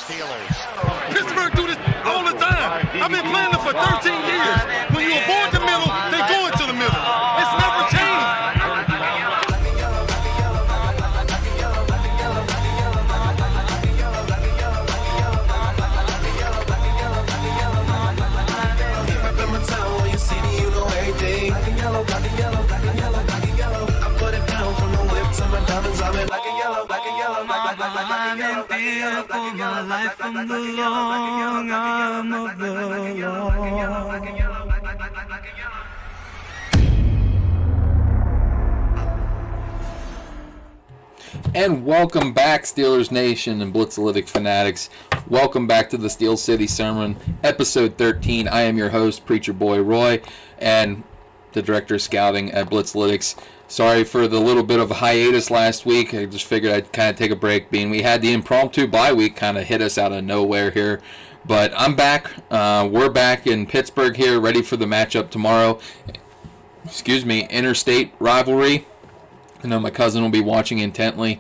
Steelers. Pittsburgh do this all the time. I've been playing them for 13 years. When you avoid the middle, they go into the middle. It's never changed. And welcome back, Steelers Nation and Blitzalytics fanatics. Welcome back to the Steel City Sermon, episode 13. I am your host, Preacher Boy Roy, and the Director of Scouting at Blitzalytics. Sorry for the little bit of a hiatus last week. I just figured I'd kind of take a break, being we had the impromptu bye week kind of hit us out of nowhere here. But I'm back. We're back in Pittsburgh here, ready for the matchup tomorrow. Interstate rivalry. I know my cousin will be watching intently,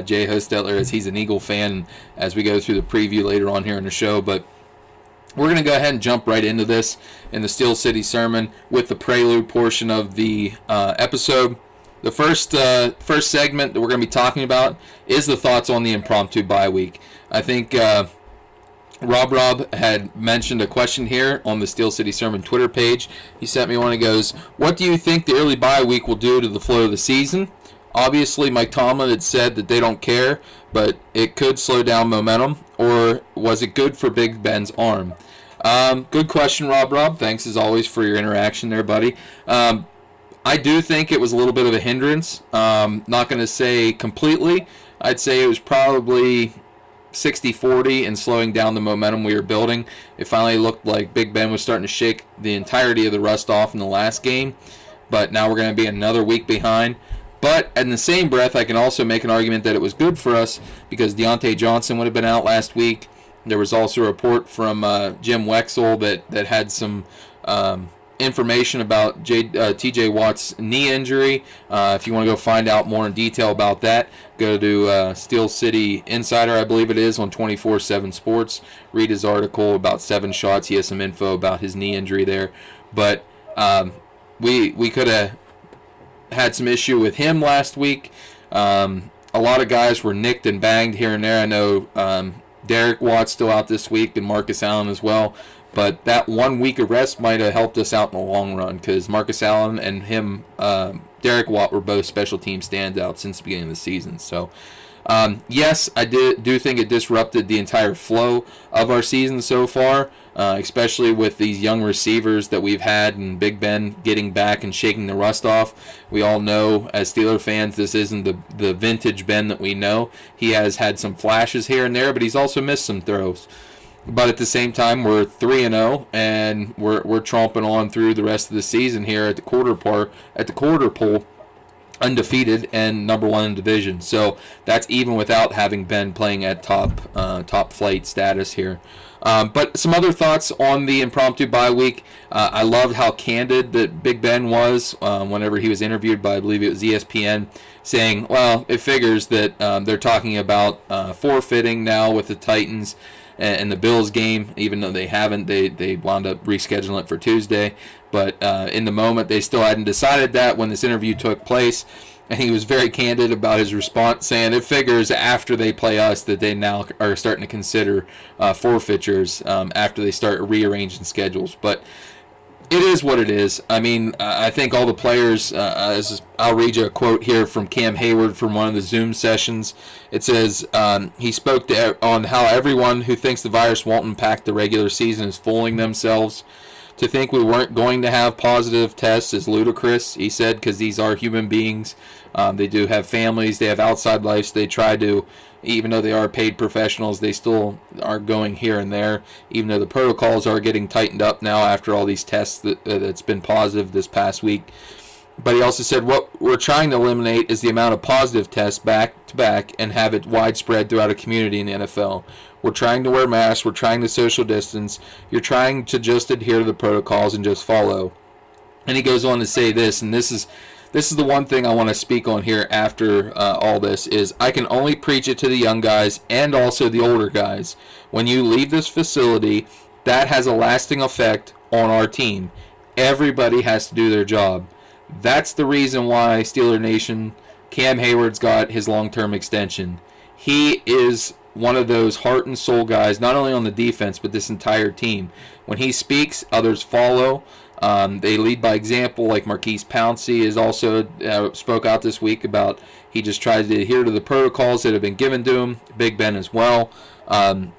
Jay Hostetler, as he's an Eagle fan, as we go through the preview later on here in the show. But we're going to go ahead and jump right into this in the Steel City Sermon with the prelude portion of the episode. The first segment that we're going to be talking about is the thoughts on the impromptu bye week. I think Rob had mentioned a question here on the Steel City Sermon Twitter page. He sent me one. He goes, "What do you think the early bye week will do to the flow of the season?" Obviously, Mike Tomlin had said that they don't care, but it could slow down momentum. Or was it good for Big Ben's arm? Good question, Rob. Thanks, as always, for your interaction there, buddy. I do think it was a little bit of a hindrance. Not going to say completely. I'd say it was probably 60-40 in slowing down the momentum we were building. It finally looked like Big Ben was starting to shake the entirety of the rust off in the last game, but now we're going to be another week behind. But in the same breath, I can also make an argument that it was good for us because Deontay Johnson would have been out last week. There was also a report from Jim Wexell that had some information about T.J. Watt's knee injury. If you want to go find out more in detail about that, go to Steel City Insider, I believe it is, on 24/7 Sports. Read his article about 7 shots. He has some info about his knee injury there. But we could have had some issue with him last week. A lot of guys were nicked and banged here and there. I know Derek Watt's still out this week and Marcus Allen as well. But that 1 week of rest might have helped us out in the long run because Marcus Allen and him, Derek Watt, were both special team standouts since the beginning of the season. So, yes, I do think it disrupted the entire flow of our season so far, especially with these young receivers that we've had and Big Ben getting back and shaking the rust off. We all know, as Steeler fans, this isn't the vintage Ben that we know. He has had some flashes here and there, but he's also missed some throws. But at the same time, we're 3-0, and we're tromping on through the rest of the season here at the quarter pole, undefeated and number 1 in division. So that's even without having been playing at top flight status here. But some other thoughts on the impromptu bye week. I loved how candid that Big Ben was whenever he was interviewed by, I believe it was ESPN, saying, well, it figures that they're talking about forfeiting now with the Titans and the Bills game, even though they haven't. They wound up rescheduling it for Tuesday. But in the moment, they still hadn't decided that when this interview took place. And he was very candid about his response, saying it figures after they play us that they now are starting to consider forfeitures after they start rearranging schedules. But it is what it is. I mean, I think all the players, I'll read you a quote here from Cam Hayward from one of the Zoom sessions. It says, he spoke on how everyone who thinks the virus won't impact the regular season is fooling themselves. To think we weren't going to have positive tests is ludicrous, he said, because these are human beings. They do have families. They have outside lives. They try to, even though they are paid professionals, they still are going here and there, even though the protocols are getting tightened up now after all these tests that's been positive this past week. But he also said what we're trying to eliminate is the amount of positive tests back to back and have it widespread throughout a community in the NFL. We're trying to wear masks. We're trying to social distance. You're trying to just adhere to the protocols and just follow. And he goes on to say this, and this is this is the one thing I want to speak on here after all this is I can only preach it to the young guys and also the older guys. When you leave this facility, that has a lasting effect on our team. Everybody has to do their job. That's the reason why Steeler Nation, Cam Hayward's got his long-term extension. He is one of those heart and soul guys, not only on the defense, but this entire team. When he speaks, others follow. They lead by example, like Marquise Pouncey is also spoke out this week about he just tries to adhere to the protocols that have been given to him. Big Ben as well.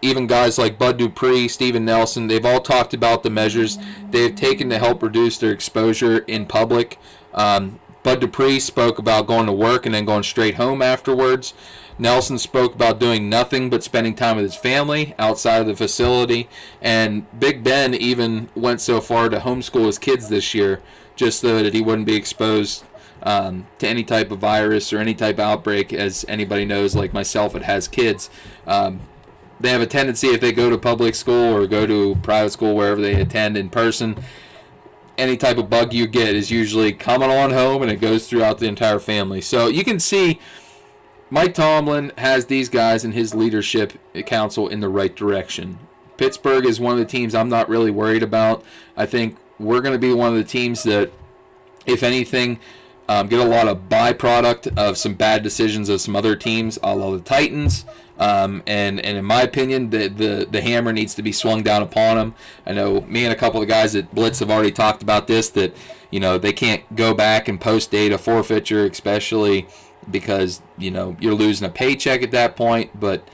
Even guys like Bud Dupree, Steven Nelson, they've all talked about the measures they've taken to help reduce their exposure in public. Bud Dupree spoke about going to work and then going straight home afterwards. Nelson spoke about doing nothing but spending time with his family outside of the facility. And Big Ben even went so far to homeschool his kids this year just so that he wouldn't be exposed to any type of virus or any type of outbreak. As anybody knows, like myself, that has kids. They have a tendency, if they go to public school or go to private school, wherever they attend in person, any type of bug you get is usually coming on home, and it goes throughout the entire family. So you can see Mike Tomlin has these guys in his leadership council in the right direction. Pittsburgh is one of the teams I'm not really worried about. I think we're going to be one of the teams that, if anything, get a lot of byproduct of some bad decisions of some other teams, a la the Titans. And in my opinion, the hammer needs to be swung down upon them. I know me and a couple of guys at Blitz have already talked about this, that they can't go back and post-date a forfeiture, especially because you're losing a paycheck at that point. But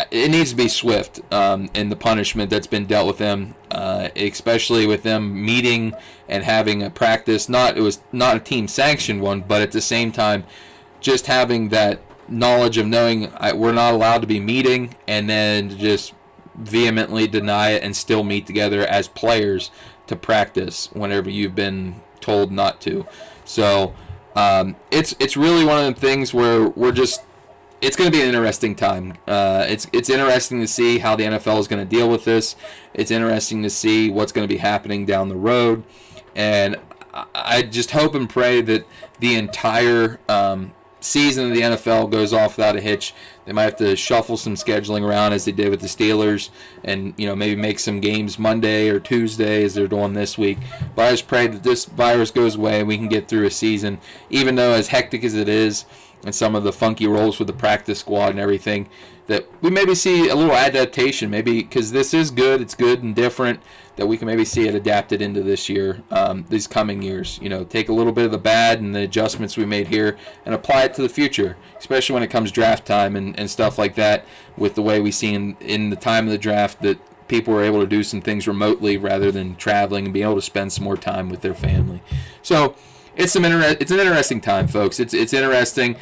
it needs to be swift in the punishment that's been dealt with them, especially with them meeting and having a practice. It was not a team sanctioned one, but at the same time, just having that knowledge of knowing we're not allowed to be meeting, and then just vehemently deny it and still meet together as players to practice whenever you've been told not to. So it's really one of the things where it's going to be an interesting time. It's interesting to see how the NFL is going to deal with this. It's interesting to see what's going to be happening down the road, and I just hope and pray that the entire season of the NFL goes off without a hitch. They might have to shuffle some scheduling around as they did with the Steelers, and maybe make some games Monday or Tuesday as they're doing this week. But I just pray that this virus goes away and we can get through a season, even though as hectic as it is and some of the funky roles with the practice squad and everything, that we maybe see a little adaptation, maybe because this is good, it's good and different, that we can maybe see it adapted into this year, these coming years. Take a little bit of the bad and the adjustments we made here and apply it to the future, especially when it comes draft time and stuff like that, with the way we see in the time of the draft that people were able to do some things remotely rather than traveling and be able to spend some more time with their family. So it's an interesting time, folks. It's interesting.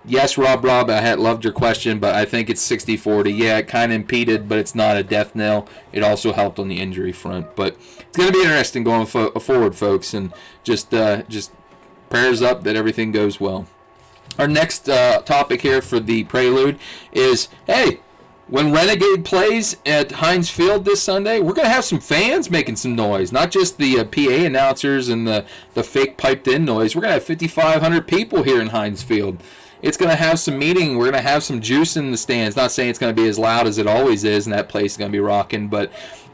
Yes, Rob, I loved your question, but I think it's 60-40. Yeah, it kind of impeded, but it's not a death knell. It also helped on the injury front. But it's going to be interesting going forward, folks, and just prayers up that everything goes well. Our next topic here for the prelude is, hey, when Renegade plays at Heinz Field this Sunday, we're going to have some fans making some noise. Not just the PA announcers and the fake piped-in noise. We're going to have 5,500 people here in Heinz Field. It's going to have some meaning. We're going to have some juice in the stands. Not saying it's going to be as loud as it always is, and that place is going to be rocking, but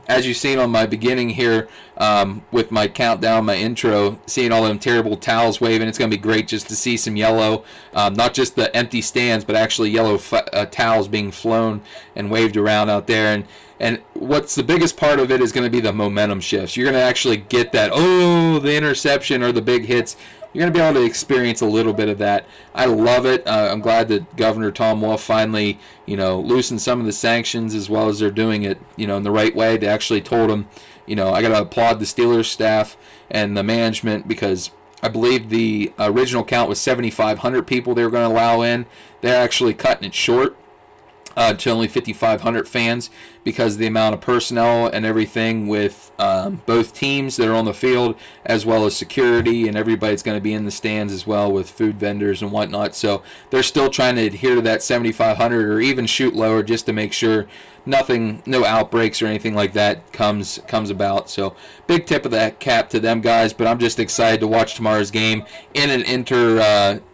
as you've seen on my beginning here with my countdown, my intro, seeing all them terrible towels waving, it's going to be great just to see some yellow, not just the empty stands, but actually yellow towels being flown and waved around out there. And what's the biggest part of it is going to be the momentum shifts. You're going to actually get that, the interception or the big hits. You're going to be able to experience a little bit of that. I love it. I'm glad that Governor Tom Wolf finally, loosened some of the sanctions, as well as they're doing it, in the right way. They actually told him, I got to applaud the Steelers staff and the management, because I believe the original count was 7,500 people they were going to allow in. They're actually cutting it short. to only 5,500 fans because of the amount of personnel and everything with both teams that are on the field, as well as security, and everybody's going to be in the stands as well with food vendors and whatnot. So they're still trying to adhere to that 7,500 or even shoot lower just to make sure no outbreaks or anything like that comes about. So big tip of that cap to them guys. But I'm just excited to watch tomorrow's game in an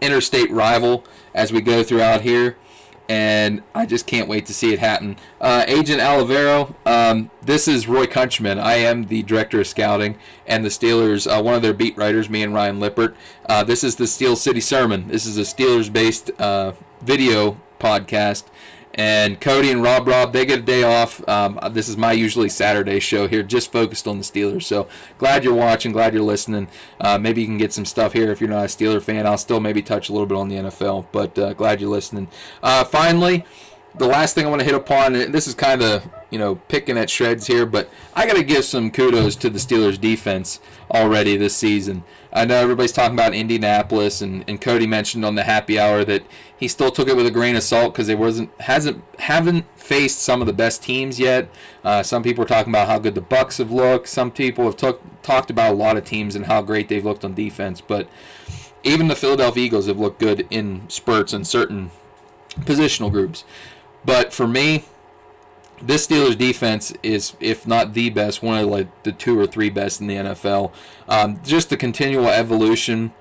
interstate rival as we go throughout here. And I just can't wait to see it happen. Agent Olivero, this is Roy Countryman. I am the director of scouting, and the Steelers, one of their beat writers, me and Ryan Lippert. This is the Steel City Sermon. This is a Steelers-based video podcast. And Cody and Rob, they get a day off. This is my usually Saturday show here, just focused on the Steelers. So glad you're watching, glad you're listening. Maybe you can get some stuff here if you're not a Steeler fan. I'll still maybe touch a little bit on the NFL, but glad you're listening. Finally, the last thing I want to hit upon, and this is kind of, picking at shreds here, but I got to give some kudos to the Steelers defense already this season. I know everybody's talking about Indianapolis, and Cody mentioned on the happy hour that he still took it with a grain of salt because haven't faced some of the best teams yet. Some people are talking about how good the Bucs have looked. Some people have talked about a lot of teams and how great they've looked on defense. But even the Philadelphia Eagles have looked good in spurts in certain positional groups. But for me, this Steelers defense is, if not the best, one of the 2 or 3 best in the NFL. Just the continual evolution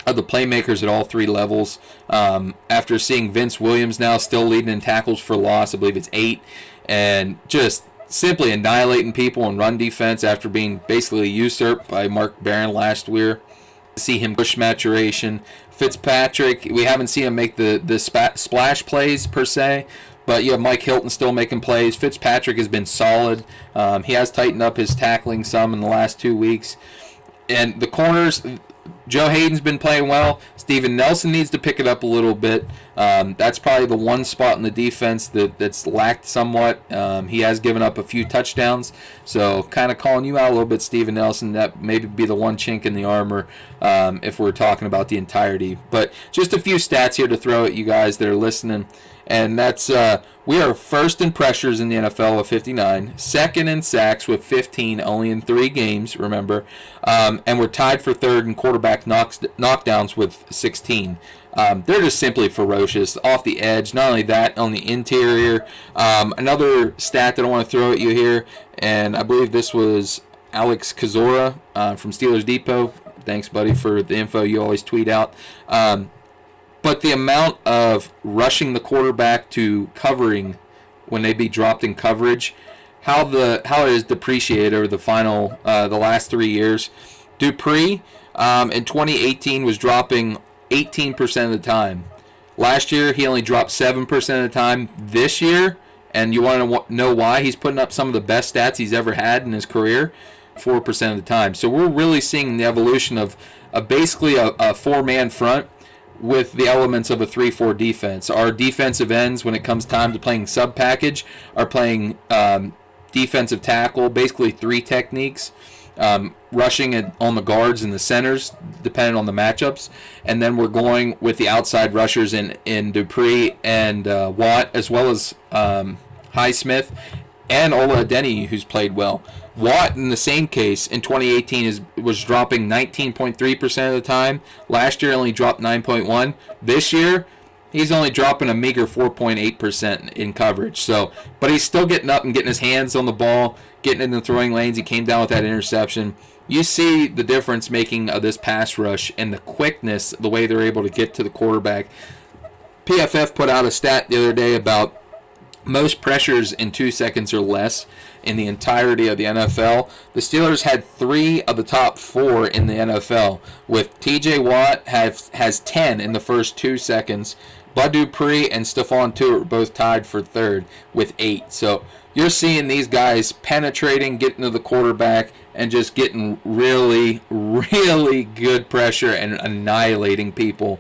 of the playmakers at all 3 levels. After seeing Vince Williams now still leading in tackles for loss, I believe it's 8, and just simply annihilating people in run defense after being basically usurped by Mark Barron last year. See him push maturation. Fitzpatrick, we haven't seen him make the splash plays per se, but you have Mike Hilton still making plays. Fitzpatrick has been solid. He has tightened up his tackling some in the last 2 weeks. And the corners, Joe Hayden's been playing well. Steven Nelson needs to pick it up a little bit. That's probably the one spot in the defense that's lacked somewhat. He has given up a few touchdowns. So kind of calling you out a little bit, Steven Nelson. That maybe be the one chink in the armor if we're talking about the entirety. But just a few stats here to throw at you guys that are listening. And that's we are first in pressures in the NFL with 59, second in sacks with 15, only in 3 games, remember. And we're tied for third in quarterback knockdowns with 16. They're just simply ferocious off the edge. Not only that, on the interior. Another stat that I want to throw at you here, and I believe this was Alex Kozora from Steelers Depot. Thanks, buddy, for the info you always tweet out. But the amount of rushing the quarterback to covering when they be dropped in coverage, how it is depreciated over the last 3 years. Dupree in 2018 was dropping 18% of the time. Last year he only dropped 7% of the time. This year, and you want to know why, he's putting up some of the best stats he's ever had in his career, 4% of the time. So we're really seeing the evolution of basically a 4-man front with the elements of a 3-4 defense. Our defensive ends, when it comes time to playing sub-package, are playing defensive tackle, basically 3 techniques, rushing on the guards and the centers, depending on the matchups. And then we're going with the outside rushers in Dupree and Watt, as well as Highsmith and Ola Adeni, who's played well. Watt, in the same case, in 2018 was dropping 19.3% of the time. Last year, only dropped 9.1%. This year, he's only dropping a meager 4.8% in coverage. So, but he's still getting up and getting his hands on the ball, getting in the throwing lanes. He came down with that interception. You see the difference making of this pass rush and the quickness, the way they're able to get to the quarterback. PFF put out a stat the other day about most pressures in 2 seconds or less in the entirety of the NFL. The Steelers had 3 of the top 4 in the NFL, with TJ Watt has 10 in the first 2 seconds. Bud Dupree and Stephon Tuitt both tied for third with 8. So you're seeing these guys penetrating, getting to the quarterback, and just getting really, really good pressure and annihilating people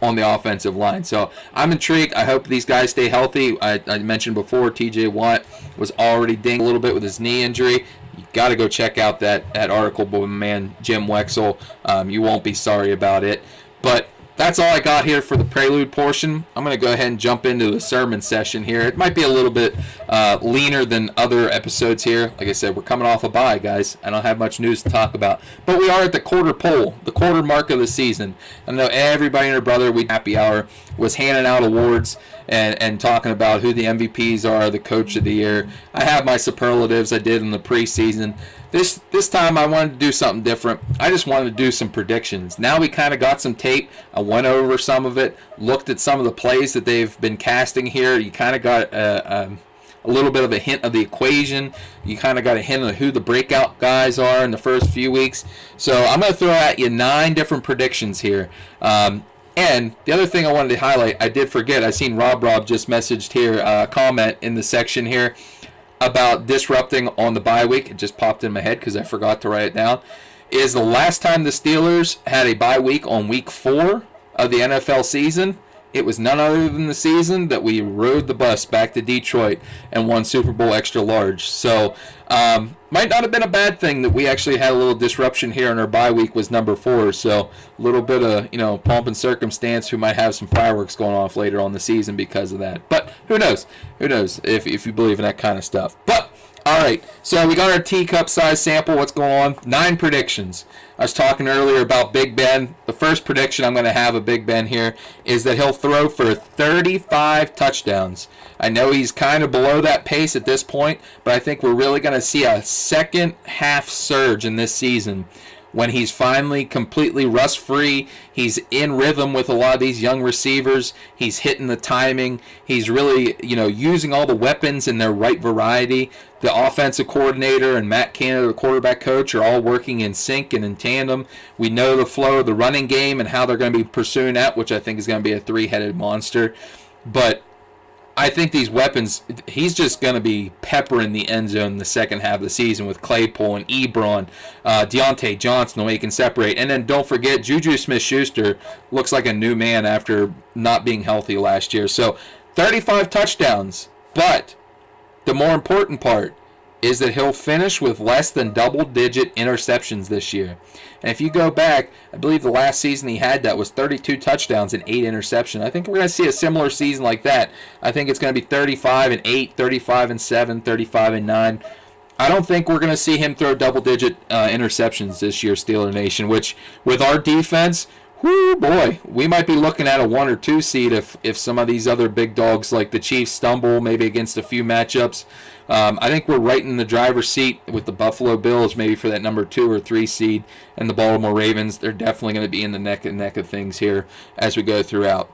on the offensive line. So I'm intrigued. I hope these guys stay healthy. I mentioned before, TJ Watt was already dinged a little bit with his knee injury. You got to go check out that article by my man Jim Wexel. You won't be sorry about it. But that's all I got here for the prelude portion. I'm going to go ahead and jump into the sermon session here. It might be a little bit leaner than other episodes here. Like I said, we're coming off a bye, guys. I don't have much news to talk about. But we are at the quarter pole, the quarter mark of the season. I know everybody and their brother, we Happy Hour, was handing out awards and talking about who the MVPs are, the coach of the year. I have my superlatives I did in the preseason. This time I wanted to do something different. I just wanted to do some predictions. Now we kind of got some tape. I went over some of it, looked at some of the plays that they've been casting here. You kind of got a little bit of a hint of the equation. You kind of got a hint of who the breakout guys are in the first few weeks. So I'm going to throw at you 9 different predictions here. And the other thing I wanted to highlight, I did forget. I seen Rob just messaged here, comment in the section here about disrupting on the bye week. It just popped in my head because I forgot to write it down. Is the last time the Steelers had a bye week on week 4 of the NFL season, it was none other than the season that we rode the bus back to Detroit and won Super Bowl extra large. So might not have been a bad thing that we actually had a little disruption here, and our bye week was number 4. So a little bit of pomp and circumstance. We might have some fireworks going off later on the season because of that. But who knows? Who knows if you believe in that kind of stuff. But all right, so we got our teacup size sample. What's going on? 9 predictions. I was talking earlier about Big Ben. The first prediction I'm going to have of Big Ben here is that he'll throw for 35 touchdowns. I know he's kind of below that pace at this point, but I think we're really going to see a second half surge in this season when he's finally completely rust-free. He's in rhythm with a lot of these young receivers. He's hitting the timing. He's really, using all the weapons in their right variety. The offensive coordinator and Matt Canada, the quarterback coach, are all working in sync and in tandem. We know the flow of the running game and how they're going to be pursuing that, which I think is going to be a 3-headed monster. But I think these weapons, he's just going to be peppering the end zone in the second half of the season with Claypool and Ebron, Deontay Johnson, the way he can separate. And then don't forget, Juju Smith-Schuster looks like a new man after not being healthy last year. So 35 touchdowns, but the more important part is that he'll finish with less than double-digit interceptions this year. And if you go back, I believe the last season he had that was 32 touchdowns and 8 interceptions. I think we're going to see a similar season like that. I think it's going to be 35-8, 35-7, 35-9. I don't think we're going to see him throw double-digit interceptions this year, Steeler Nation, which with our defense, whoo boy, we might be looking at a 1 or 2 seed if some of these other big dogs like the Chiefs stumble maybe against a few matchups. I think we're right in the driver's seat with the Buffalo Bills maybe for that number 2 or 3 seed, and the Baltimore Ravens. They're definitely going to be in the neck and neck of things here as we go throughout.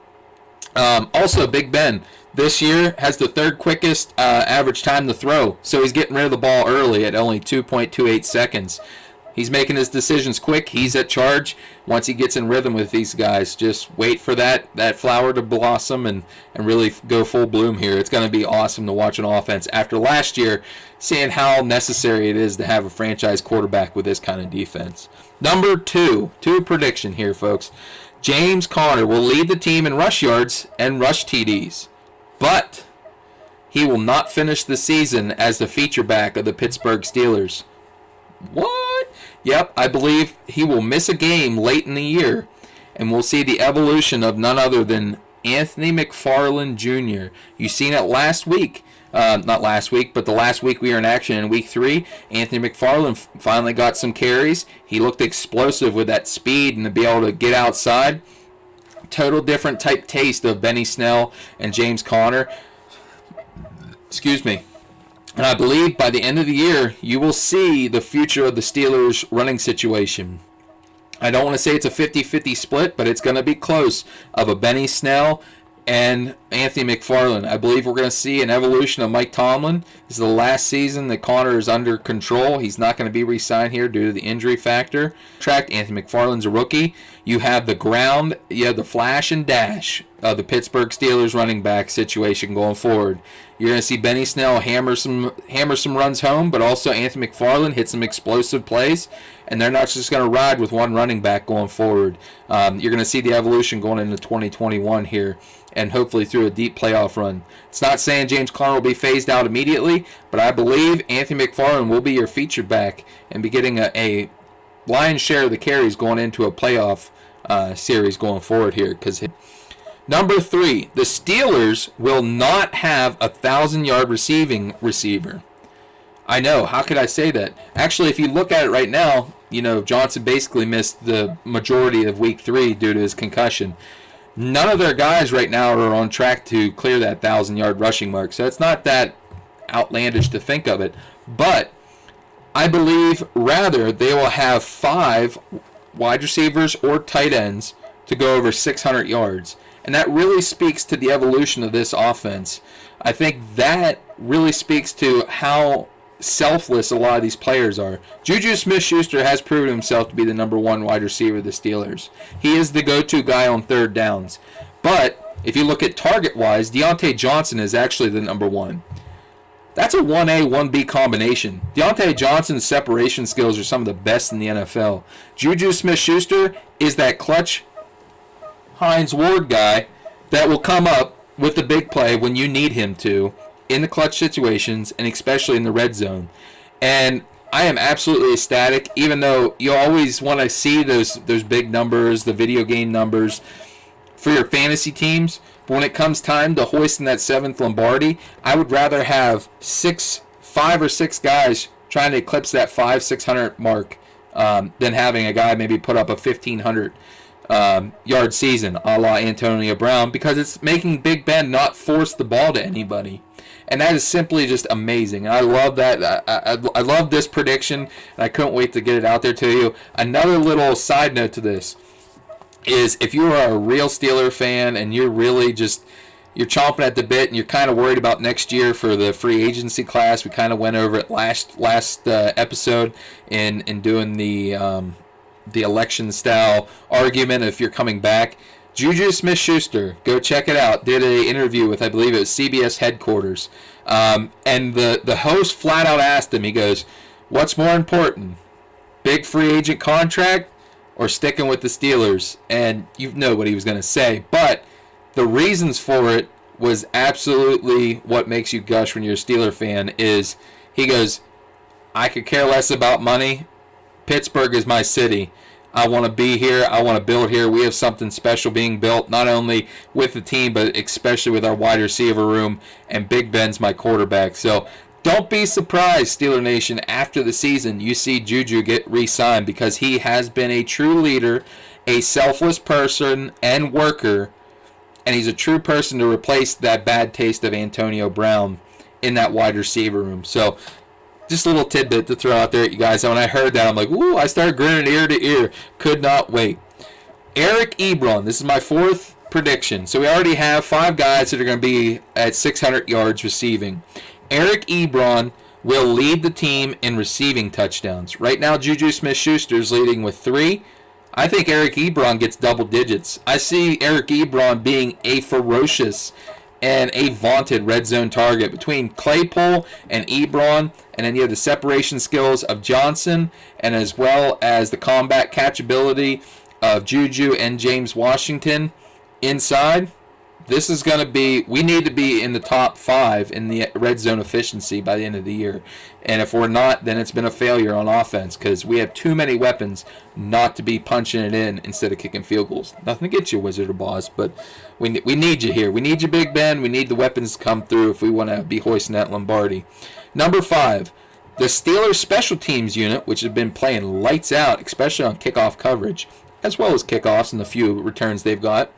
Also, Big Ben this year has the 3rd quickest average time to throw, so he's getting rid of the ball early at only 2.28 seconds. He's making his decisions quick. He's at charge. Once he gets in rhythm with these guys, just wait for that flower to blossom and really go full bloom here. It's going to be awesome to watch an offense after last year, seeing how necessary it is to have a franchise quarterback with this kind of defense. Number 2 prediction here, folks. James Conner will lead the team in rush yards and rush TDs, but he will not finish the season as the feature back of the Pittsburgh Steelers. What? Yep, I believe he will miss a game late in the year, and we'll see the evolution of none other than Anthony McFarland Jr. You've seen it last week. Not last week, but the last week we were in action in week 3. Anthony McFarland finally got some carries. He looked explosive with that speed and to be able to get outside. Total different type taste of Benny Snell and James Conner. Excuse me. And I believe by the end of the year, you will see the future of the Steelers' running situation. I don't want to say it's a 50-50 split, but it's going to be close of a Benny Snell and Anthony McFarland. I believe we're going to see an evolution of Mike Tomlin. This is the last season that Conner is under control. He's not going to be re-signed here due to the injury factor. Anthony McFarland's a rookie. You have the ground, you have the flash and dash of the Pittsburgh Steelers running back situation going forward. You're going to see Benny Snell hammer some runs home, but also Anthony McFarland hit some explosive plays, and they're not just going to ride with one running back going forward. You're going to see the evolution going into 2021 here, and hopefully through a deep playoff run. It's not saying James Conner will be phased out immediately, but I believe Anthony McFarland will be your featured back and be getting a lion's share of the carries going into a playoff series going forward here. Because number 3, the Steelers will not have a 1,000-yard receiving receiver. I know. How could I say that? Actually, if you look at it right now, Johnson basically missed the majority of Week 3 due to his concussion. None of their guys right now are on track to clear that 1,000-yard rushing mark, so it's not that outlandish to think of it. But I believe rather they will have 5 wide receivers or tight ends to go over 600 yards. And that really speaks to the evolution of this offense. I think that really speaks to how selfless a lot of these players are. Juju Smith-Schuster has proven himself to be the number 1 wide receiver of the Steelers. He is the go-to guy on third downs. But if you look at target-wise, Deontay Johnson is actually the number 1. That's a 1A, 1B combination. Deontay Johnson's separation skills are some of the best in the NFL. Juju Smith-Schuster is that clutch Heinz Ward guy that will come up with the big play when you need him to in the clutch situations, and especially in the red zone. And I am absolutely ecstatic, even though you always want to see those big numbers, the video game numbers for your fantasy teams. But when it comes time to hoisting that 7th Lombardi, I would rather have 5 or 6 guys trying to eclipse that 500-600 mark than having a guy maybe put up a 1,500 yard season a la Antonio Brown, because it's making Big Ben not force the ball to anybody. And that is simply just amazing. I love that. I love this prediction, and I couldn't wait to get it out there to you. Another little side note to this is, if you are a real Steeler fan and you're really you're chomping at the bit and you're kind of worried about next year for the free agency class, we kind of went over it last episode in doing the election style argument if you're coming back. Juju Smith-Schuster, go check it out, did an interview with, I believe it was CBS headquarters. And the host flat out asked him, he goes, what's more important, big free agent contract or sticking with the Steelers? And you know what he was going to say. But the reasons for it was absolutely what makes you gush when you're a Steeler fan. Is he goes, I could care less about money. Pittsburgh is my city. I want to be here. I want to build here. We have something special being built, not only with the team, but especially with our wide receiver room. And Big Ben's my quarterback. So don't be surprised, Steeler Nation, after the season you see Juju get re-signed, because he has been a true leader, a selfless person and worker, and he's a true person to replace that bad taste of Antonio Brown in that wide receiver room. So just a little tidbit to throw out there at you guys. And when I heard that, I'm like, ooh, I started grinning ear to ear. Could not wait. Eric Ebron, this is my 4th prediction. So we already have 5 guys that are going to be at 600 yards receiving. Eric Ebron will lead the team in receiving touchdowns. Right now, Juju Smith-Schuster is leading with 3. I think Eric Ebron gets double digits. I see Eric Ebron being a ferocious and a vaunted red zone target between Claypool and Ebron. And then you have the separation skills of Johnson, and as well as the combat catchability of Juju and James Washington inside. This is going to be, we need to be in the top 5 in the red zone efficiency by the end of the year. And if we're not, then it's been a failure on offense, because we have too many weapons not to be punching it in instead of kicking field goals. Nothing to get you, Wizard of Oz, but we need you here. We need you, Big Ben. We need the weapons to come through if we want to be hoisting that Lombardi. Number 5, the Steelers special teams unit, which have been playing lights out, especially on kickoff coverage, as well as kickoffs and the few returns they've got,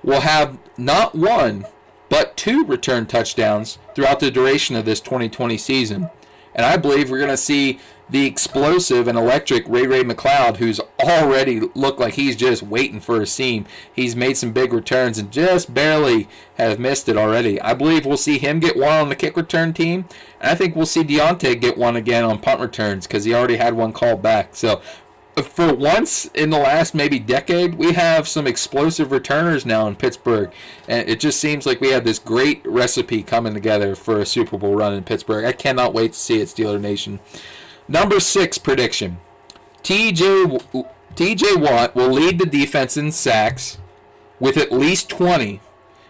will have not 1, but 2 return touchdowns throughout the duration of this 2020 season. And I believe we're going to see the explosive and electric Ray McCloud, who's already looked like he's just waiting for a seam. He's made some big returns and just barely have missed it already. I believe we'll see him get 1 on the kick return team. And I think we'll see Deontay get 1 again on punt returns, because he already had 1 called back. So for once in the last maybe decade, we have some explosive returners now in Pittsburgh. And it just seems like we have this great recipe coming together for a Super Bowl run in Pittsburgh. I cannot wait to see it, Steeler Nation. Number 6 prediction. TJ Watt will lead the defense in sacks with at least 20,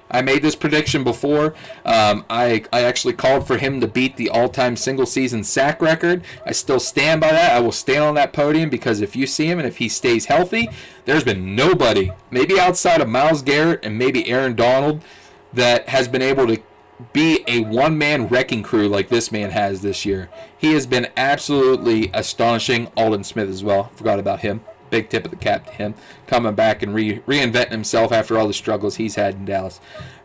I made this prediction before. I actually called for him to beat the all-time single-season sack record. I still stand by that. I will stand on that podium because if you see him and if he stays healthy, there's been nobody, maybe outside of Myles Garrett and maybe Aaron Donald, that has been able to be a one-man wrecking crew like this man has this year. He has been absolutely astonishing. Aldon Smith as well. Forgot about him. Big tip of the cap to him, coming back and reinventing himself after all the struggles he's had in Dallas.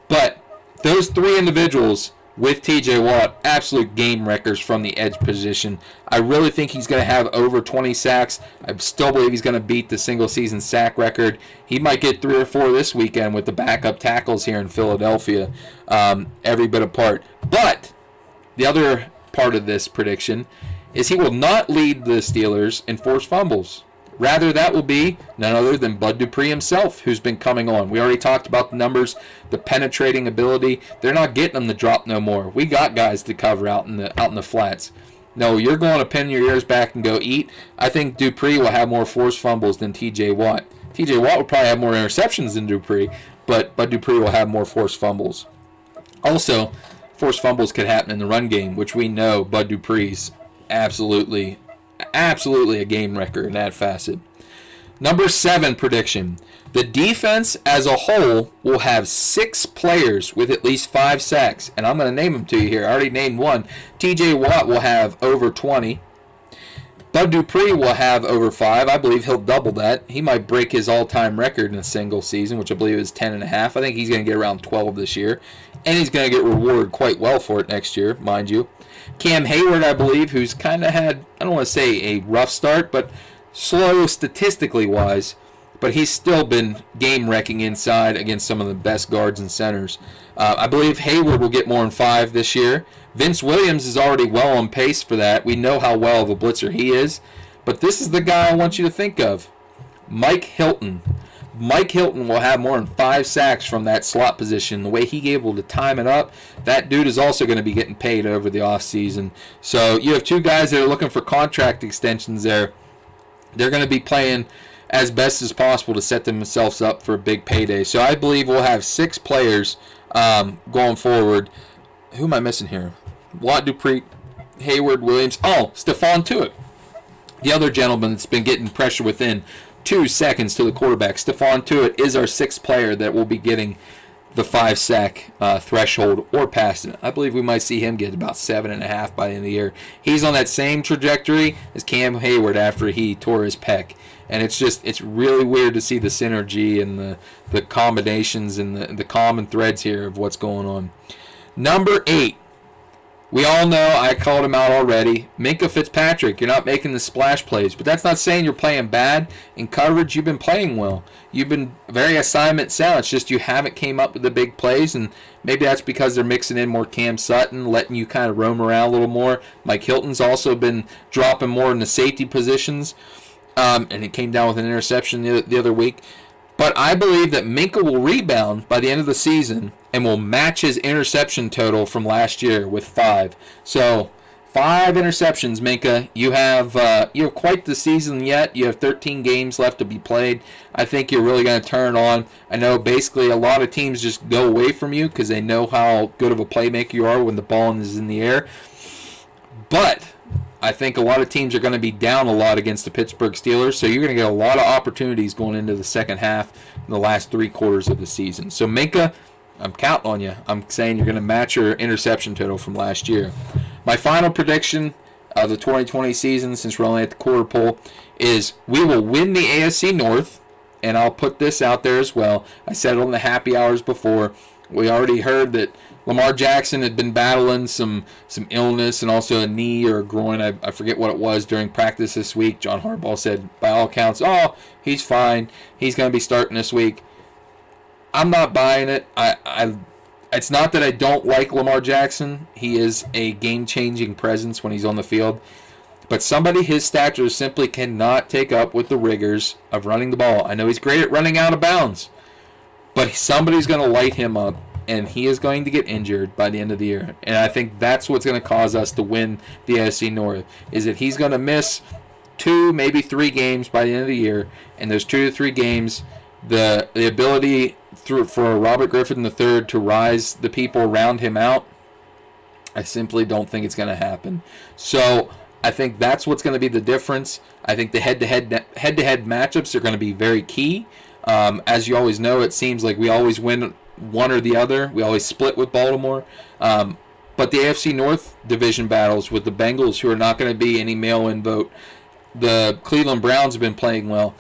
But those three individuals with TJ Watt, absolute game wreckers from the edge position. I really think he's going to have over 20 sacks. I still believe he's going to beat the single-season sack record. He might get 3 or 4 this weekend with the backup tackles here in Philadelphia, every bit apart. But the other part of this prediction is he will not lead the Steelers in forced fumbles. Rather, that will be none other than Bud Dupree himself, who's been coming on. We already talked about the numbers, the penetrating ability. They're not getting them to drop no more. We got guys to cover out in the flats. No, you're going to pin your ears back and go eat. I think Dupree will have more forced fumbles than TJ Watt. TJ Watt will probably have more interceptions than Dupree, but Bud Dupree will have more forced fumbles. Also, forced fumbles could happen in the run game, which we know Bud Dupree's absolutely a game wrecker in that facet. Number 7 prediction. The defense as a whole will have 6 players with at least 5 sacks. And I'm going to name them to you here. I already named one. TJ Watt will have over 20. Bud Dupree will have over 5. I believe he'll double that. He might break his all-time record in a single season, which I believe is 10.5. I think he's going to get around 12 this year. And he's going to get rewarded quite well for it next year, mind you. Cam Hayward, I believe, who's kind of had, I don't want to say a rough start, but slow statistically wise, but he's still been game-wrecking inside against some of the best guards and centers. I believe Hayward will get more than 5 this year. Vince Williams is already well on pace for that. We know how well of a blitzer he is, but this is the guy I want you to think of. Mike Hilton. Mike Hilton will have more than 5 sacks from that slot position. The way he able to time it up, that dude is also going to be getting paid over the offseason. So you have 2 guys that are looking for contract extensions there. They're going to be playing as best as possible to set themselves up for a big payday. So I believe we'll have 6 players going forward. Who am I missing here? Watt, Dupree, Hayward, Williams. Oh, Stephon Tuitt, the other gentleman that's been getting pressure within 2 seconds to the quarterback. Stephon Tuitt is our 6th player that will be getting the 5-sack threshold or past it. I believe we might see him get about 7.5 by the end of the year. He's on that same trajectory as Cam Hayward after he tore his pec. And it's really weird to see the synergy and the combinations and the common threads here of what's going on. Number 8. We all know, I called him out already, Minkah Fitzpatrick. You're not making the splash plays, but that's not saying you're playing bad. In coverage, you've been playing well. You've been very assignment sound. It's just you haven't came up with the big plays, and maybe that's because they're mixing in more Cam Sutton, letting you kind of roam around a little more. Mike Hilton's also been dropping more in the safety positions, and it came down with an interception the other week. But I believe that Minkah will rebound by the end of the season and will match his interception total from last year with 5. So 5 interceptions, Minkah. You have quite the season yet. You have 13 games left to be played. I think you're really going to turn on. I know basically a lot of teams just go away from you because they know how good of a playmaker you are when the ball is in the air. But I think a lot of teams are going to be down a lot against the Pittsburgh Steelers, so you're going to get a lot of opportunities going into the second half in the last 3 quarters of the season. So Minkah, I'm counting on you. I'm saying you're going to match your interception total from last year. My final prediction of the 2020 season, since we're only at the quarter pole, is we will win the AFC North, and I'll put this out there as well. I said it on the happy hours before. We already heard that Lamar Jackson had been battling some illness and also a knee or a groin. I forget what it was during practice this week. John Harbaugh said, by all accounts, he's fine. He's going to be starting this week. I'm not buying it. It's not that I don't like Lamar Jackson. He is a game-changing presence when he's on the field. But somebody his stature simply cannot take up with the rigors of running the ball. I know he's great at running out of bounds, but somebody's going to light him up, and he is going to get injured by the end of the year. And I think that's what's going to cause us to win the AFC North, is that he's going to miss 2, maybe 3 games by the end of the year, and those 2 to 3 games, the ability for Robert Griffin III to rise the people around him out, I simply don't think it's going to happen. So I think that's what's going to be the difference. I think the head-to-head matchups are going to be very key. As you always know, it seems like we always win one or the other. We always split with Baltimore. But the AFC North division battles with the Bengals, who are not going to be any mail-in vote, the Cleveland Browns have been playing well.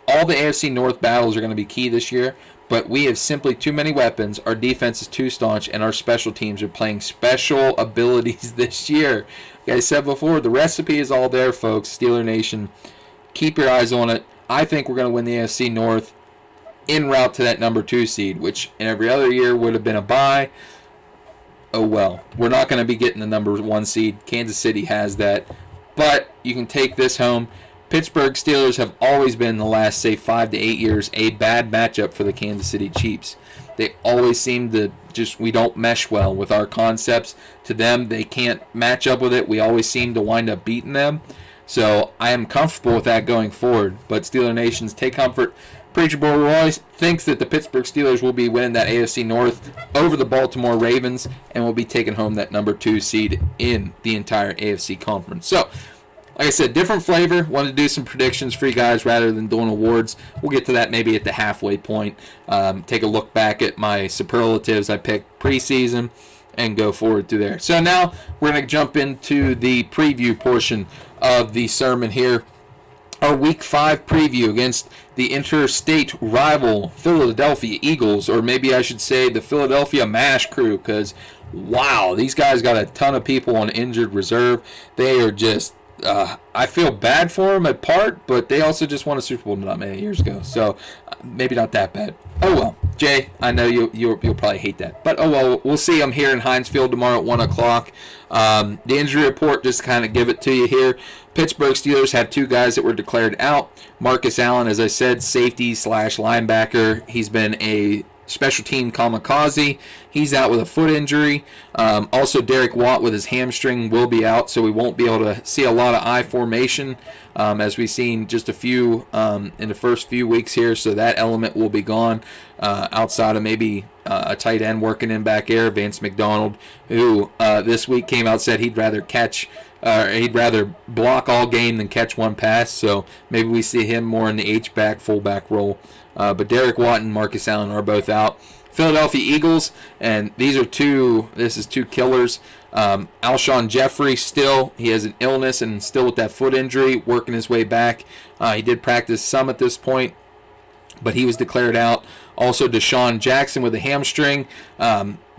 All the AFC North battles are going to be key this year, but we have simply too many weapons. Our defense is too staunch, and our special teams are playing special abilities this year. Like I said before, the recipe is all there, folks. Steeler Nation, keep your eyes on it. I think we're going to win the AFC North en route to that number 2 seed, which in every other year would have been a bye. Oh well, we're not going to be getting the number 1 seed. Kansas City has that. But you can take this home. Pittsburgh Steelers have always been, the last, say, 5 to 8 years, a bad matchup for the Kansas City Chiefs. They always seem to we don't mesh well with our concepts. To them, they can't match up with it. We always seem to wind up beating them. So I am comfortable with that going forward. But Steeler Nations, take comfort. Preacher Boy Roy thinks that the Pittsburgh Steelers will be winning that AFC North over the Baltimore Ravens and will be taking home that number 2 seed in the entire AFC Conference. So, like I said, different flavor. Wanted to do some predictions for you guys rather than doing awards. We'll get to that maybe at the halfway point. Take a look back at my superlatives I picked preseason and go forward through there. So now we're going to jump into the preview portion of the sermon here. Our Week 5 preview against the interstate rival Philadelphia Eagles, or maybe I should say the Philadelphia MASH crew, because, wow, these guys got a ton of people on injured reserve. They are just, I feel bad for them at part, but they also just won a Super Bowl not many years ago, so maybe not that bad. Oh well, Jay, I know you'll probably hate that, but oh well, we'll see. I'm here in Heinz Field tomorrow at 1 o'clock. The injury report, just kind of give it to you here. Pittsburgh Steelers have 2 guys that were declared out. Marcus Allen, as I said, safety / linebacker. He's been a special team kamikaze. He's out with a foot injury. Also, Derek Watt with his hamstring will be out, so we won't be able to see a lot of I formation as we've seen just a few in the first few weeks here. So that element will be gone outside of maybe a tight end working in back air, Vance McDonald, who this week came out said he'd rather block all game than catch one pass. So maybe we see him more in the H-back, fullback role. But Derek Watt and Marcus Allen are both out. Philadelphia Eagles, and this is two killers. Alshon Jeffrey he has an illness and still with that foot injury, working his way back. He did practice some at this point, but he was declared out. Also, Deshaun Jackson with a hamstring.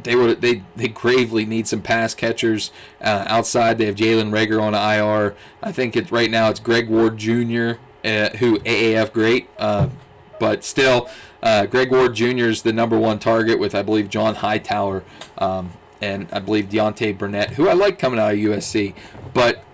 They gravely need some pass catchers outside. They have Jalen Reagor on IR. I think right now it's Greg Ward Jr., who AAF great, but still, Greg Ward Jr. is the number 1 target with, I believe, John Hightower and I believe Deontay Burnett, who I like coming out of USC, but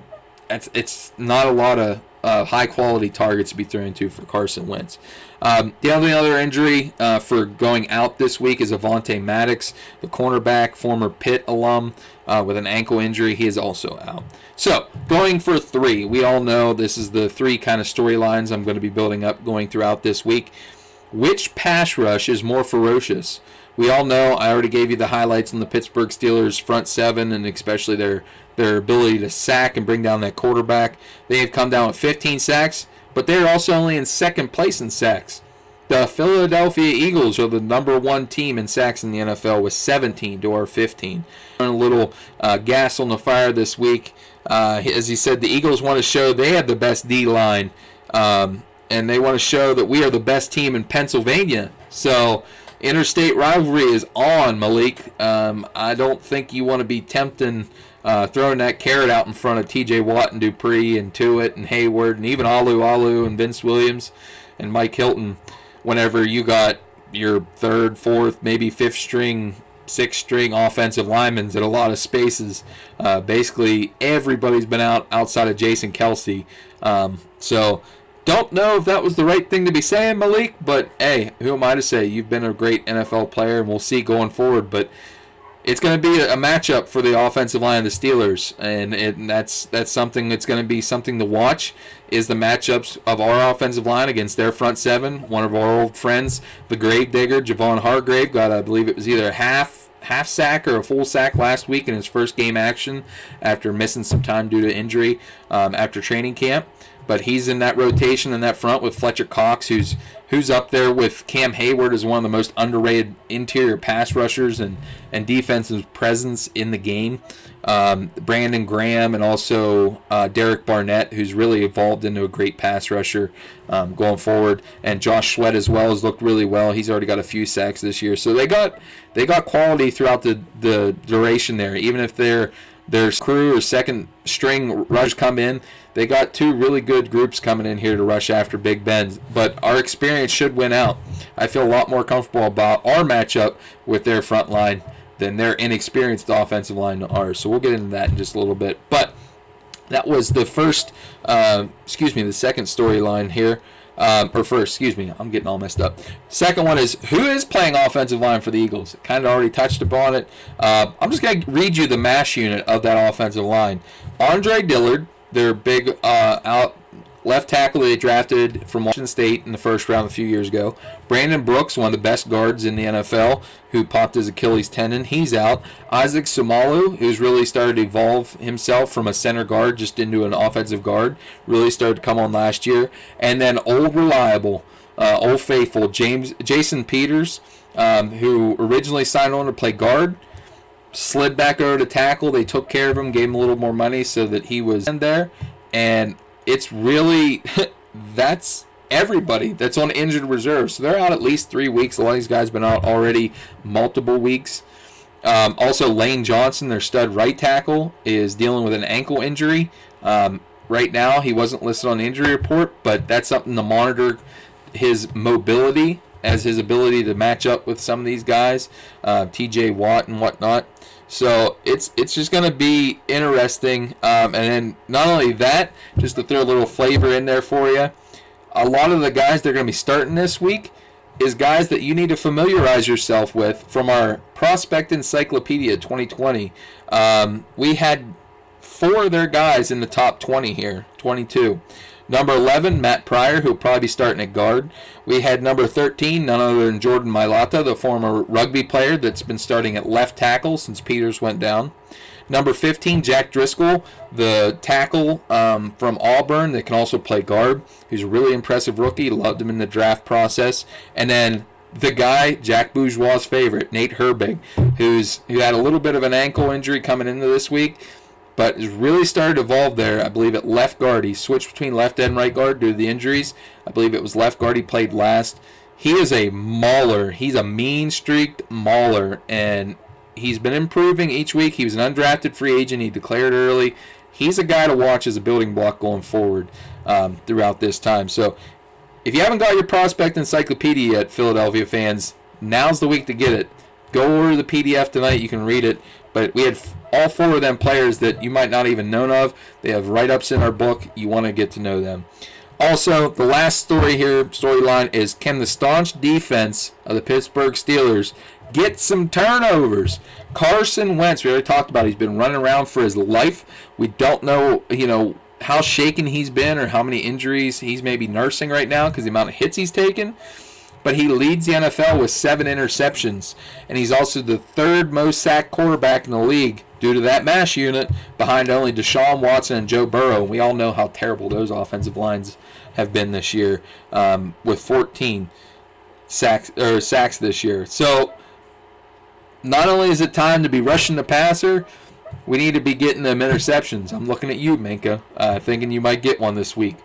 it's not a lot of high-quality targets to be thrown to for Carson Wentz. The only other injury for going out this week is Avonte Maddox, the cornerback, former Pitt alum, with an ankle injury. He is also out. So, going for 3. We all know this is the 3 kind of storylines I'm going to be building up going throughout this week. Which pass rush is more ferocious? We all know, I already gave you the highlights on the Pittsburgh Steelers front 7 and especially their ability to sack and bring down that quarterback. They have come down with 15 sacks, but they're also only in second place in sacks. The Philadelphia Eagles are the number 1 team in sacks in the NFL with 17 to our 15. A little gas on the fire this week. As he said, the Eagles want to show they have the best D-line, and they want to show that we are the best team in Pennsylvania. So, interstate rivalry is on, Malik. I don't think you want to be tempting, throwing that carrot out in front of T.J. Watt and Dupree and Tuitt and Hayward and even Alu and Vince Williams and Mike Hilton whenever you got your 3rd, 4th, maybe 5th string, 6th string offensive linemen at a lot of spaces. Basically, everybody's been out outside of Jason Kelsey. So, don't know if that was the right thing to be saying, Malik, but hey, who am I to say? You've been a great NFL player, and we'll see going forward. But it's going to be a matchup for the offensive line of the Steelers, and that's something that's going to be something to watch, is the matchups of our offensive line against their front seven. One of our old friends, the Gravedigger, Javon Hargrave, got, I believe it was either a half sack or a full sack last week in his first game action after missing some time due to injury after training camp. But he's in that rotation in that front with Fletcher Cox, who's up there with Cam Hayward as one of the most underrated interior pass rushers and defensive presence in the game. Brandon Graham and also Derek Barnett, who's really evolved into a great pass rusher going forward. And Josh Sweat as well has looked really well. He's already got a few sacks this year. So they got quality throughout the duration there. Even if their crew or second string rush come in, they got two really good groups coming in here to rush after Big Ben. But our experience should win out. I feel a lot more comfortable about our matchup with their front line than their inexperienced offensive line to ours. So we'll get into that in just a little bit. But that was the the second storyline here. I'm getting all messed up. Second one is, who is playing offensive line for the Eagles? Kind of already touched upon it. I'm just going to read you the mash unit of that offensive line. Andre Dillard, their big out left tackle they drafted from Washington State in the first round a few years ago. Brandon Brooks, one of the best guards in the NFL, who popped his Achilles tendon. He's out. Isaac Sumalu, who's really started to evolve himself from a center guard just into an offensive guard, really started to come on last year. And then old reliable, old faithful, Jason Peters, who originally signed on to play guard, slid back over to tackle. They took care of him, gave him a little more money so that he was in there. And it's really, that's everybody that's on injured reserve. So they're out at least 3 weeks. A lot of these guys have been out already multiple weeks. Also, Lane Johnson, their stud right tackle, is dealing with an ankle injury. Right now, he wasn't listed on the injury report, but that's something to monitor his mobility as his ability to match up with some of these guys, TJ Watt and whatnot. So it's just going to be interesting. And then not only that, just to throw a little flavor in there for you, a lot of the guys that are going to be starting this week is guys that you need to familiarize yourself with from our Prospect Encyclopedia 2020. We had 4 of their guys in the top 20 here, 22. Number 11, Matt Pryor, who will probably be starting at guard. We had number 13, none other than Jordan Mailata, the former rugby player that's been starting at left tackle since Peters went down. Number 15, Jack Driscoll, the tackle from Auburn that can also play guard. He's a really impressive rookie. Loved him in the draft process. And then the guy, Jack Bourgeois' favorite, Nate Herbig, who had a little bit of an ankle injury coming into this week, but has really started to evolve there, I believe, at left guard. He switched between left and right guard due to the injuries. I believe it was left guard he played last. He is a mauler. He's a mean-streaked mauler, and he's been improving each week. He was an undrafted free agent. He declared early. He's a guy to watch as a building block going forward throughout this time. So if you haven't got your Prospect Encyclopedia yet, Philadelphia fans, now's the week to get it. Go order the PDF tonight. You can read it. But we had all 4 of them players that you might not even know of. They have write-ups in our book. You want to get to know them. Also, the last storyline is, can the staunch defense of the Pittsburgh Steelers get some turnovers? Carson Wentz, we already talked about, he's been running around for his life. We don't know, how shaken he's been or how many injuries he's maybe nursing right now because the amount of hits he's taken. But he leads the NFL with 7 interceptions, and he's also the 3rd most sacked quarterback in the league due to that mash unit, behind only Deshaun Watson and Joe Burrow. We all know how terrible those offensive lines have been this year, with 14 sacks this year. So not only is it time to be rushing the passer, we need to be getting them interceptions. I'm looking at you, Minka, thinking you might get one this week.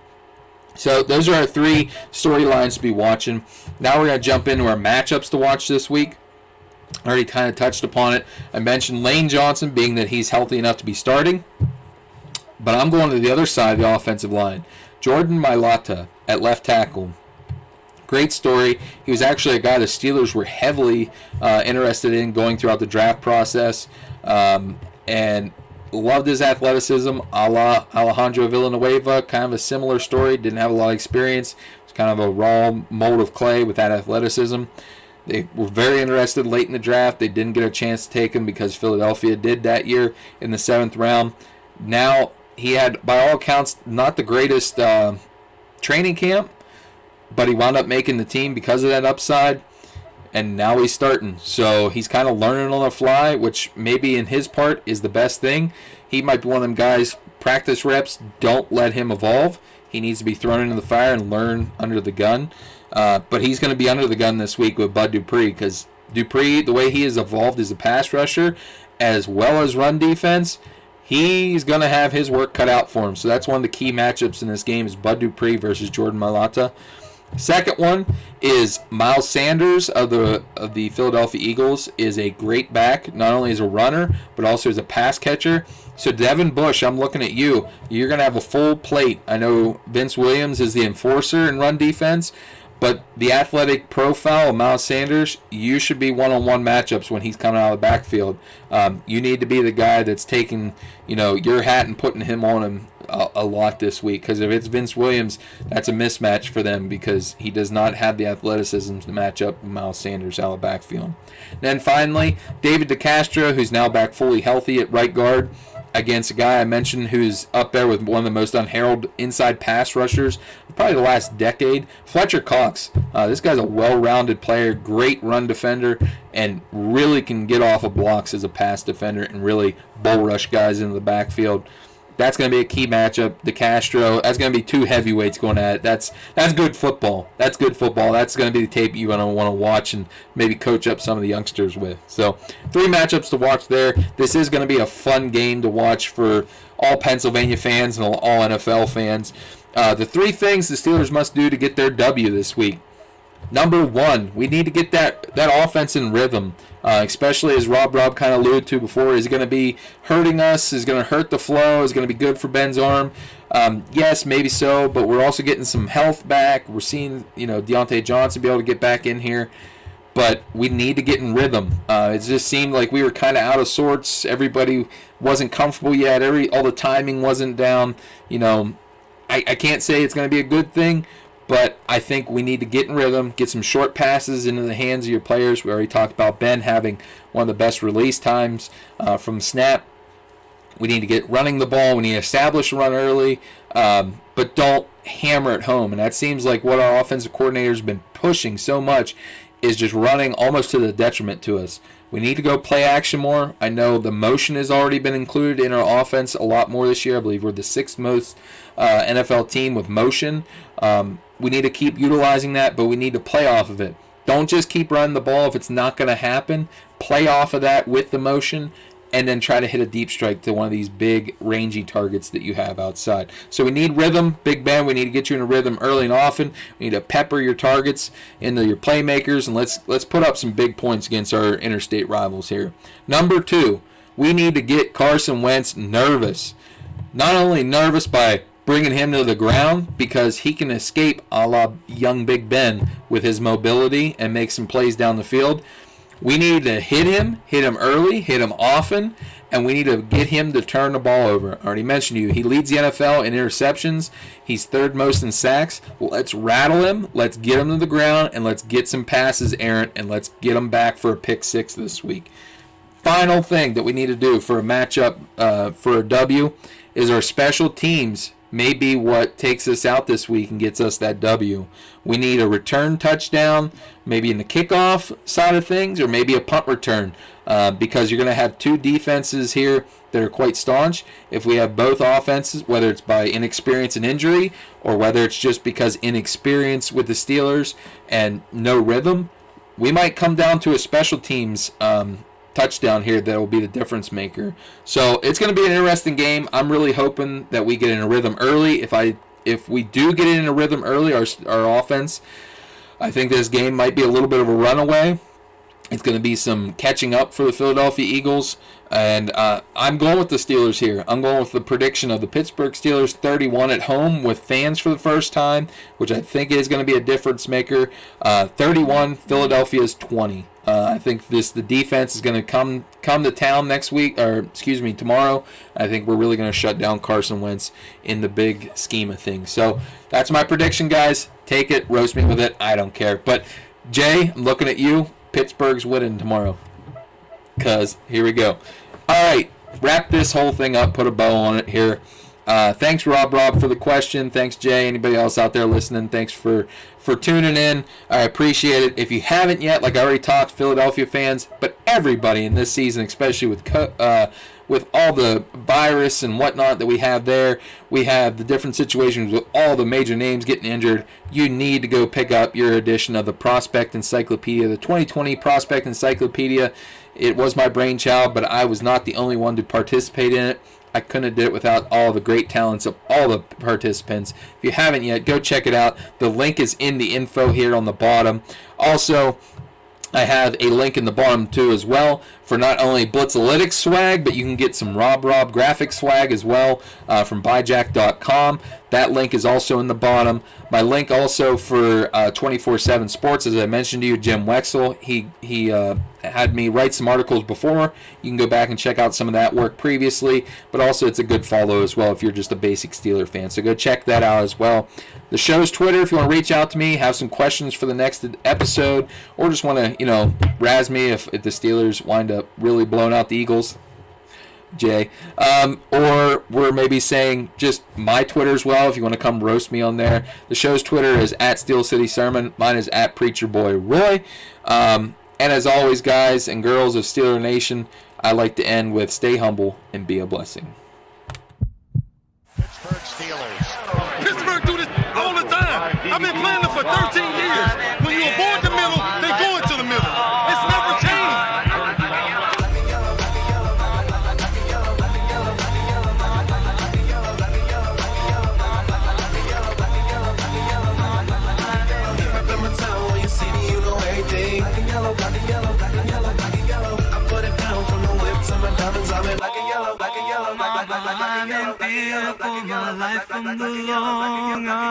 So those are our 3 storylines to be watching. Now we're going to jump into our matchups to watch this week. I already kind of touched upon it. I mentioned Lane Johnson, being that he's healthy enough to be starting. But I'm going to the other side of the offensive line. Jordan Mailata at left tackle. Great story. He was actually a guy the Steelers were heavily interested in going throughout the draft process. And loved his athleticism, a la Alejandro Villanueva. Kind of a similar story. Didn't have a lot of experience. It's kind of a raw mold of clay with that athleticism. They were very interested late in the draft. They didn't get a chance to take him because Philadelphia did that year in the 7th round. Now, he had, by all accounts, not the greatest training camp, but he wound up making the team because of that upside, and now he's starting. So he's kind of learning on the fly, which maybe in his part is the best thing. He might be one of them guys, practice reps, don't let him evolve. He needs to be thrown into the fire and learn under the gun. But he's going to be under the gun this week with Bud Dupree, because Dupree, the way he has evolved as a pass rusher, as well as run defense, he's going to have his work cut out for him. So that's one of the key matchups in this game is Bud Dupree versus Jordan Mailata. Second one is Miles Sanders of the Philadelphia Eagles is a great back, not only as a runner, but also as a pass catcher. So Devin Bush, I'm looking at you. You're going to have a full plate. I know Vince Williams is the enforcer in run defense, but the athletic profile of Miles Sanders, you should be one-on-one matchups when he's coming out of the backfield. You need to be the guy that's taking, your hat and putting him on him a lot this week, because if it's Vince Williams, that's a mismatch for them because he does not have the athleticism to match up with Miles Sanders out of the backfield. Then finally, David DeCastro, who's now back fully healthy at right guard, against a guy I mentioned who's up there with one of the most unheralded inside pass rushers of probably the last decade, Fletcher Cox. This guy's a well-rounded player, great run defender, and really can get off of blocks as a pass defender and really bull rush guys into the backfield. That's going to be a key matchup. DeCastro, that's going to be two heavyweights going at it. That's good football. That's good football. That's going to be the tape you're going to want to watch and maybe coach up some of the youngsters with. So 3 matchups to watch there. This is going to be a fun game to watch for all Pennsylvania fans and all NFL fans. The 3 things the Steelers must do to get their W this week. Number 1, we need to get that offense in rhythm, especially as Rob kind of alluded to before. Is going to be hurting us, is going to hurt the flow, is going to be good for Ben's arm. Yes, maybe so, but we're also getting some health back. We're seeing, Deontay Johnson be able to get back in here, but we need to get in rhythm. It just seemed like we were kind of out of sorts. Everybody wasn't comfortable yet. All the timing wasn't down. I can't say it's going to be a good thing, but I think we need to get in rhythm, get some short passes into the hands of your players. We already talked about Ben having one of the best release times from snap. We need to get running the ball. We need to establish a run early, but don't hammer it home. And that seems like what our offensive coordinator has been pushing so much is just running almost to the detriment to us. We need to go play action more. I know the motion has already been included in our offense a lot more this year. I believe we're the 6th most NFL team with motion. We need to keep utilizing that, but we need to play off of it. Don't just keep running the ball if it's not going to happen. Play off of that with the motion, and then try to hit a deep strike to one of these big, rangy targets that you have outside. So we need rhythm. Big Ben, we need to get you in a rhythm early and often. We need to pepper your targets into your playmakers, and let's put up some big points against our interstate rivals here. Number 2, we need to get Carson Wentz nervous. Not only nervous by bringing him to the ground, because he can escape a la young Big Ben with his mobility and make some plays down the field. We need to hit him early, hit him often, and we need to get him to turn the ball over. I already mentioned to you, he leads the NFL in interceptions. He's 3rd most in sacks. Let's rattle him, let's get him to the ground, and let's get some passes errant, and let's get him back for a pick 6 this week. Final thing that we need to do for a matchup for a W is our special teams may be what takes us out this week and gets us that W. We need a return touchdown, maybe in the kickoff side of things, or maybe a punt return, because you're going to have 2 defenses here that are quite staunch. If we have both offenses, whether it's by inexperience and injury, or whether it's just because inexperience with the Steelers and no rhythm, we might come down to a special teams touchdown here that will be the difference maker. So it's going to be an interesting game. I'm really hoping that we get in a rhythm early. If we do get in a rhythm early, our offense, I think this game might be a little bit of a runaway. It's going to be some catching up for the Philadelphia Eagles, and I'm going with the Steelers here. I'm going with the prediction of the Pittsburgh Steelers 31 at home with fans for the first time, which I think is going to be a difference maker. 31, Philadelphia's 20. I think the defense is going to come to town tomorrow. I think we're really going to shut down Carson Wentz in the big scheme of things. So that's my prediction, guys. Take it, roast me with it. I don't care. But Jay, I'm looking at you. Pittsburgh's winning tomorrow. Because here we go. All right, wrap this whole thing up. Put a bow on it here. Thanks, Rob, for the question. Thanks, Jay. Anybody else out there listening, thanks for tuning in. I appreciate it. If you haven't yet, like I already talked, Philadelphia fans, but everybody in this season, especially with all the virus and whatnot that we have there, we have the different situations with all the major names getting injured. You need to go pick up your edition of the Prospect Encyclopedia, the 2020 Prospect Encyclopedia. It was my brainchild, but I was not the only one to participate in it. I couldn't have did it without all the great talents of all the participants. If you haven't yet, go check it out. The link is in the info here on the bottom. Also, I have a link in the bottom too as well for not only Blitzalytics swag, but you can get some Rob graphic swag as well from buyjack.com. That link is also in the bottom. My link also for 24/7 Sports, as I mentioned to you, Jim Wexel. He had me write some articles before. You can go back and check out some of that work previously, but also it's a good follow as well if you're just a basic Steeler fan. So go check that out as well. The show's Twitter, if you want to reach out to me, have some questions for the next episode, or just want to, razz me if the Steelers wind up really blowing out the Eagles, Jay. Or we're maybe saying just my Twitter as well, if you want to come roast me on there. The show's Twitter is @SteelCitySermon. Mine is @PreacherBoyRoy. And as always, guys and girls of Steeler Nation, I like to end with stay humble and be a blessing. Pittsburgh Steelers. Pittsburgh do this all the time. I've been playing them for 13 years. When you avoid the middle, they go into the middle. It's never changed. I'm in fear for my life from the long